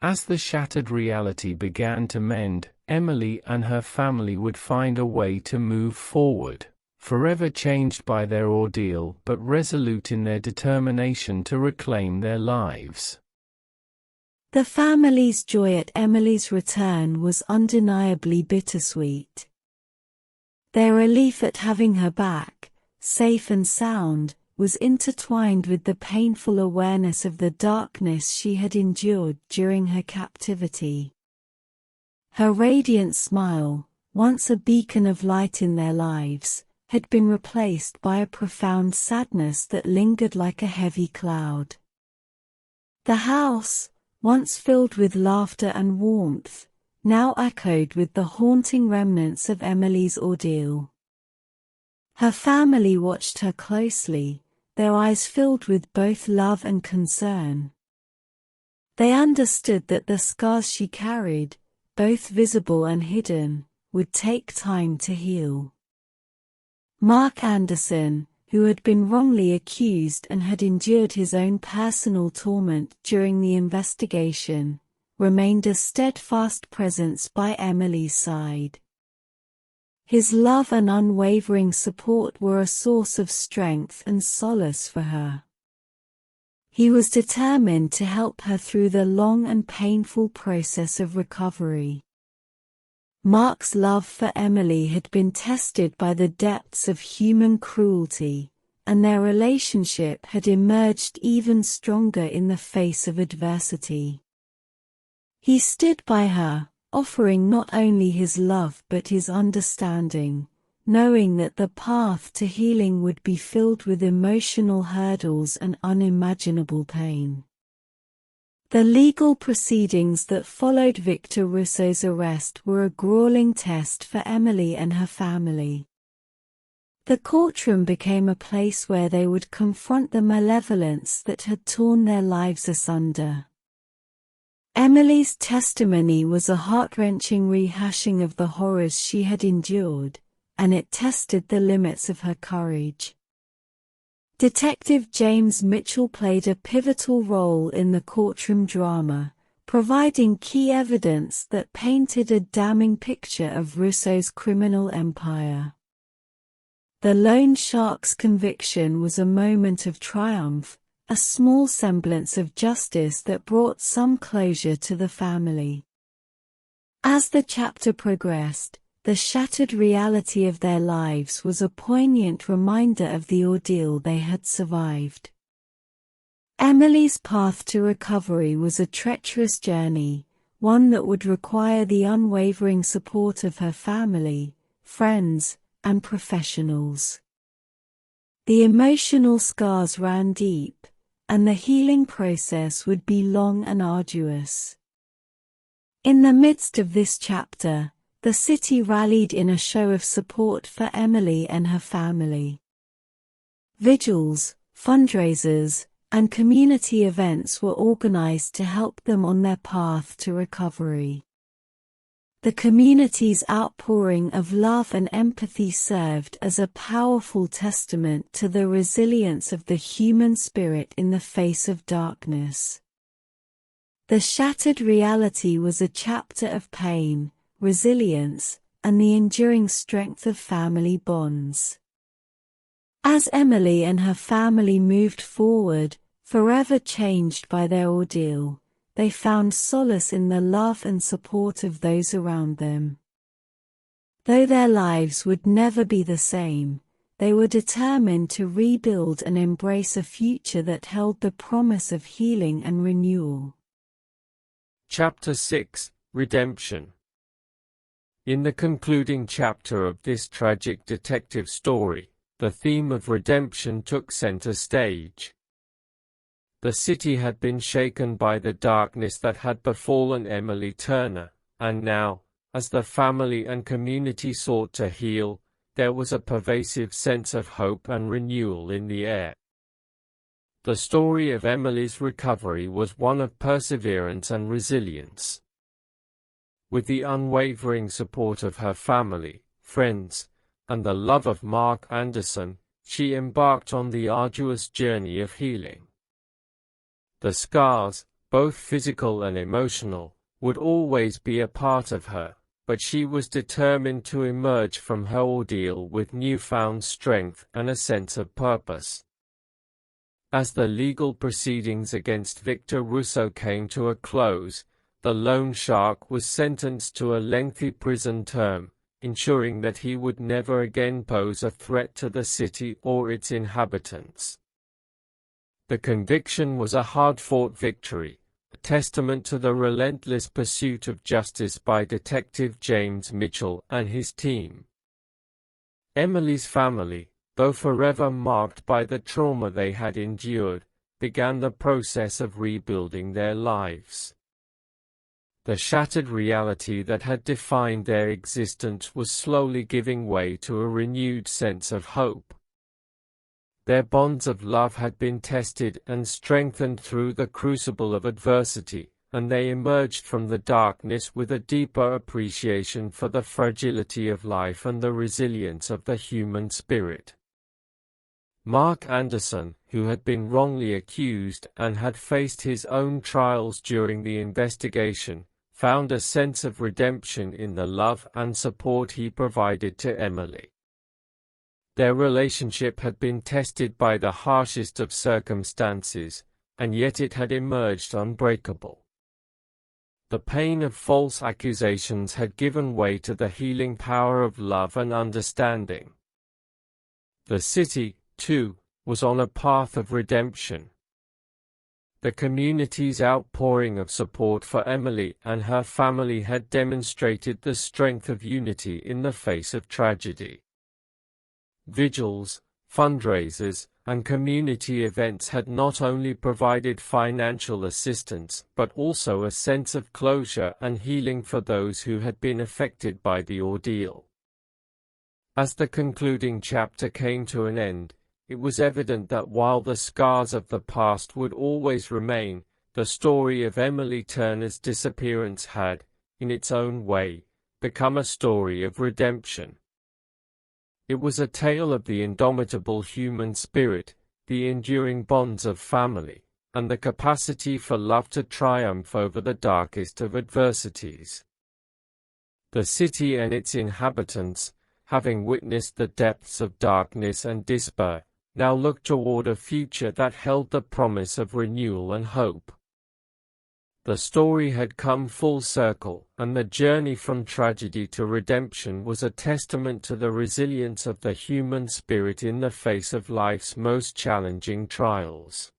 S1: As the shattered reality began to mend, Emily and her family would find a way to move forward, forever changed by their ordeal but resolute in their determination to reclaim their lives.
S3: The family's joy at Emily's return was undeniably bittersweet. Their relief at having her back, safe and sound, was intertwined with the painful awareness of the darkness she had endured during her captivity. Her radiant smile, once a beacon of light in their lives, had been replaced by a profound sadness that lingered like a heavy cloud. The house, once filled with laughter and warmth, now echoed with the haunting remnants of Emily's ordeal. Her family watched her closely, their eyes filled with both love and concern. They understood that the scars she carried, both visible and hidden, would take time to heal. Mark Anderson, who had been wrongly accused and had endured his own personal torment during the investigation, remained a steadfast presence by Emily's side. His love and unwavering support were a source of strength and solace for her. He was determined to help her through the long and painful process of recovery. Mark's love for Emily had been tested by the depths of human cruelty, and their relationship had emerged even stronger in the face of adversity. He stood by her, offering not only his love but his understanding, knowing that the path to healing would be filled with emotional hurdles and unimaginable pain. The legal proceedings that followed Victor Russo's arrest were a grueling test for Emily and her family. The courtroom became a place where they would confront the malevolence that had torn their lives asunder. Emily's testimony was a heart-wrenching rehashing of the horrors she had endured, and it tested the limits of her courage. Detective James Mitchell played a pivotal role in the courtroom drama, providing key evidence that painted a damning picture of Russo's criminal empire. The loan shark's conviction was a moment of triumph, a small semblance of justice that brought some closure to the family. As the chapter progressed, the shattered reality of their lives was a poignant reminder of the ordeal they had survived. Emily's path to recovery was a treacherous journey, one that would require the unwavering support of her family, friends, and professionals. The emotional scars ran deep, and the healing process would be long and arduous. In the midst of this chapter, the city rallied in a show of support for Emily and her family. Vigils, fundraisers, and community events were organized to help them on their path to recovery. The community's outpouring of love and empathy served as a powerful testament to the resilience of the human spirit in the face of darkness. The shattered reality was a chapter of pain, resilience, and the enduring strength of family bonds. As Emily and her family moved forward, forever changed by their ordeal, they found solace in the love and support of those around them. Though their lives would never be the same, they were determined to rebuild and embrace a future that held the promise of healing and renewal.
S1: Chapter 6: Redemption. In the concluding chapter of this tragic detective story, the theme of redemption took center stage. The city had been shaken by the darkness that had befallen Emily Turner, and now, as the family and community sought to heal, there was a pervasive sense of hope and renewal in the air. The story of Emily's recovery was one of perseverance and resilience. With the unwavering support of her family, friends, and the love of Mark Anderson, she embarked on the arduous journey of healing. The scars, both physical and emotional, would always be a part of her, but she was determined to emerge from her ordeal with newfound strength and a sense of purpose. As the legal proceedings against Victor Russo came to a close, the loan shark was sentenced to a lengthy prison term, ensuring that he would never again pose a threat to the city or its inhabitants. The conviction was a hard-fought victory, a testament to the relentless pursuit of justice by Detective James Mitchell and his team. Emily's family, though forever marked by the trauma they had endured, began the process of rebuilding their lives. The shattered reality that had defined their existence was slowly giving way to a renewed sense of hope. Their bonds of love had been tested and strengthened through the crucible of adversity, and they emerged from the darkness with a deeper appreciation for the fragility of life and the resilience of the human spirit. Mark Anderson, who had been wrongly accused and had faced his own trials during the investigation, found a sense of redemption in the love and support he provided to Emily. Their relationship had been tested by the harshest of circumstances, and yet it had emerged unbreakable. The pain of false accusations had given way to the healing power of love and understanding. The city, too, was on a path of redemption. The community's outpouring of support for Emily and her family had demonstrated the strength of unity in the face of tragedy. Vigils, fundraisers, and community events had not only provided financial assistance but also a sense of closure and healing for those who had been affected by the ordeal. As the concluding chapter came to an end, it was evident that while the scars of the past would always remain, the story of Emily Turner's disappearance had, in its own way, become a story of redemption. It was a tale of the indomitable human spirit, the enduring bonds of family, and the capacity for love to triumph over the darkest of adversities. The city and its inhabitants, having witnessed the depths of darkness and despair, now looked toward a future that held the promise of renewal and hope. The story had come full circle, and the journey from tragedy to redemption was a testament to the resilience of the human spirit in the face of life's most challenging trials.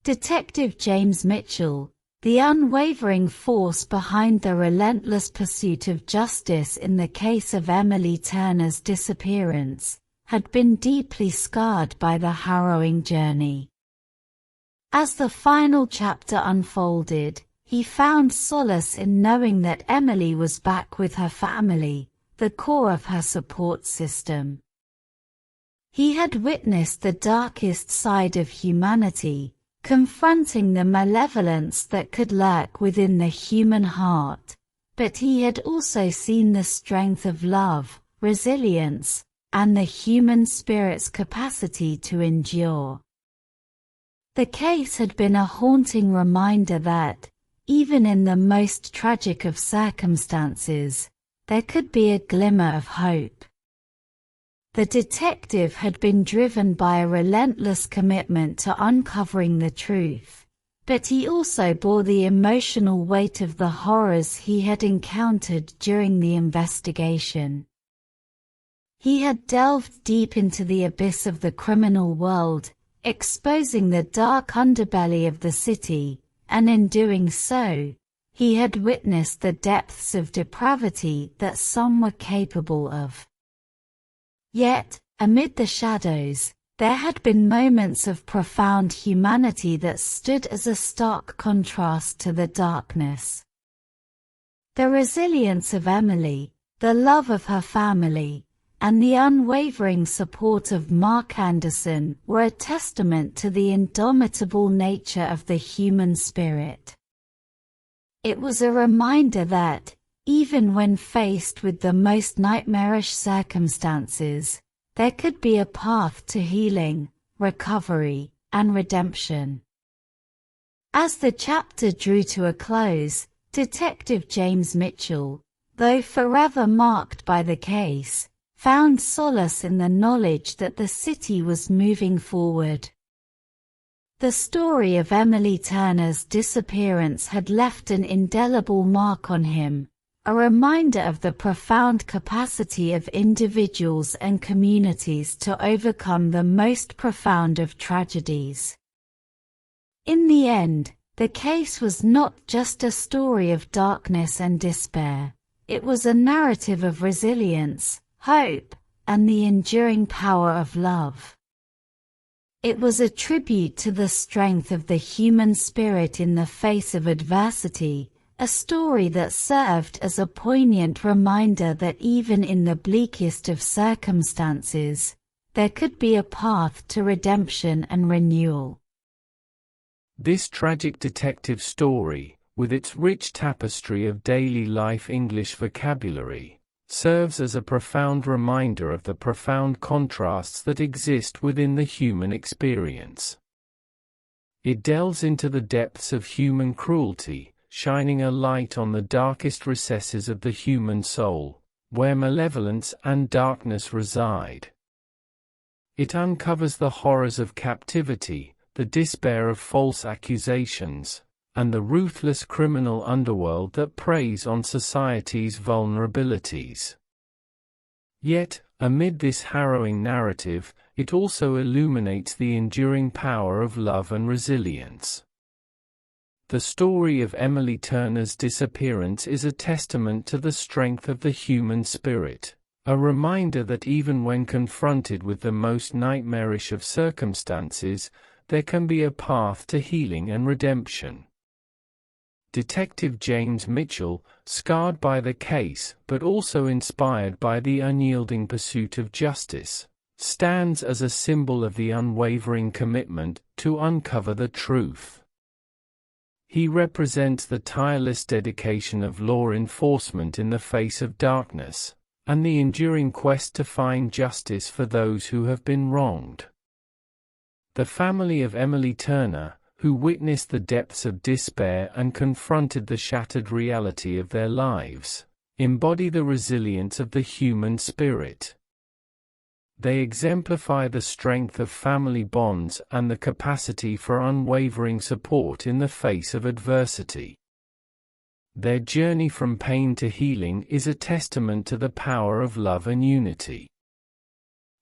S2: Detective James Mitchell, the unwavering force behind the relentless pursuit of justice in the case of Emily Turner's disappearance, had been deeply scarred by the harrowing journey. As the final chapter unfolded, he found solace in knowing that Emily was back with her family, the core of her support system. He had witnessed the darkest side of humanity, confronting the malevolence that could lurk within the human heart, but he had also seen the strength of love, resilience, and the human spirit's capacity to endure. The case had been a haunting reminder that, even in the most tragic of circumstances, there could be a glimmer of hope. The detective had been driven by a relentless commitment to uncovering the truth, but he also bore the emotional weight of the horrors he had encountered during the investigation. He had delved deep into the abyss of the criminal world, exposing the dark underbelly of the city, and in doing so, he had witnessed the depths of depravity that some were capable of. Yet, amid the shadows, there had been moments of profound humanity that stood as a stark contrast to the darkness. The resilience of Emily, the love of her family, and the unwavering support of Mark Anderson were a testament to the indomitable nature of the human spirit. It was a reminder that, even when faced with the most nightmarish circumstances, there could be a path to healing, recovery, and redemption. As the chapter drew to a close, Detective James Mitchell, though forever marked by the case, found solace in the knowledge that the city was moving forward. The story of Emily Turner's disappearance had left an indelible mark on him, a reminder of the profound capacity of individuals and communities to overcome the most profound of tragedies. In the end, the case was not just a story of darkness and despair, it was a narrative of resilience, hope, and the enduring power of love. It was a tribute to the strength of the human spirit in the face of adversity, a story that served as a poignant reminder that even in the bleakest of circumstances, there could be a path to redemption and renewal.
S1: This tragic detective story, with its rich tapestry of daily life English vocabulary, serves as a profound reminder of the profound contrasts that exist within the human experience. It delves into the depths of human cruelty, shining a light on the darkest recesses of the human soul, where malevolence and darkness reside. It uncovers the horrors of captivity, the despair of false accusations, and the ruthless criminal underworld that preys on society's vulnerabilities. Yet, amid this harrowing narrative, it also illuminates the enduring power of love and resilience. The story of Emily Turner's disappearance is a testament to the strength of the human spirit, a reminder that even when confronted with the most nightmarish of circumstances, there can be a path to healing and redemption. Detective James Mitchell, scarred by the case but also inspired by the unyielding pursuit of justice, stands as a symbol of the unwavering commitment to uncover the truth. He represents the tireless dedication of law enforcement in the face of darkness, and the enduring quest to find justice for those who have been wronged. The family of Emily Turner, who witnessed the depths of despair and confronted the shattered reality of their lives, embody the resilience of the human spirit. They exemplify the strength of family bonds and the capacity for unwavering support in the face of adversity. Their journey from pain to healing is a testament to the power of love and unity.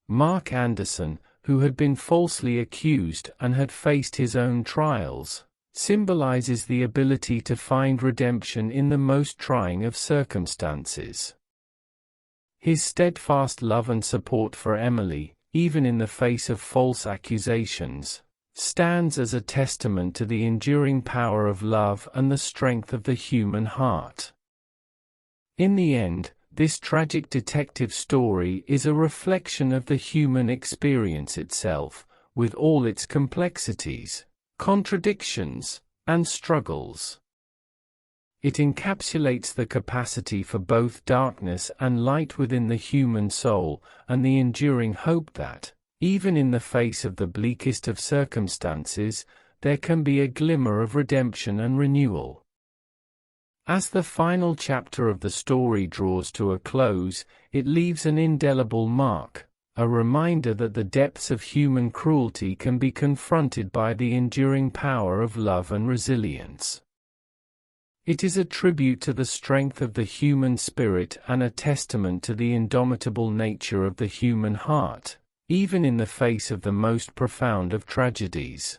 S1: Mark Anderson, who had been falsely accused and had faced his own trials, symbolizes the ability to find redemption in the most trying of circumstances. His steadfast love and support for Emily, even in the face of false accusations, stands as a testament to the enduring power of love and the strength of the human heart. In the end, this tragic detective story is a reflection of the human experience itself, with all its complexities, contradictions, and struggles. It encapsulates the capacity for both darkness and light within the human soul, and the enduring hope that, even in the face of the bleakest of circumstances, there can be a glimmer of redemption and renewal. As the final chapter of the story draws to a close, it leaves an indelible mark, a reminder that the depths of human cruelty can be confronted by the enduring power of love and resilience. It is a tribute to the strength of the human spirit and a testament to the indomitable nature of the human heart, even in the face of the most profound of tragedies.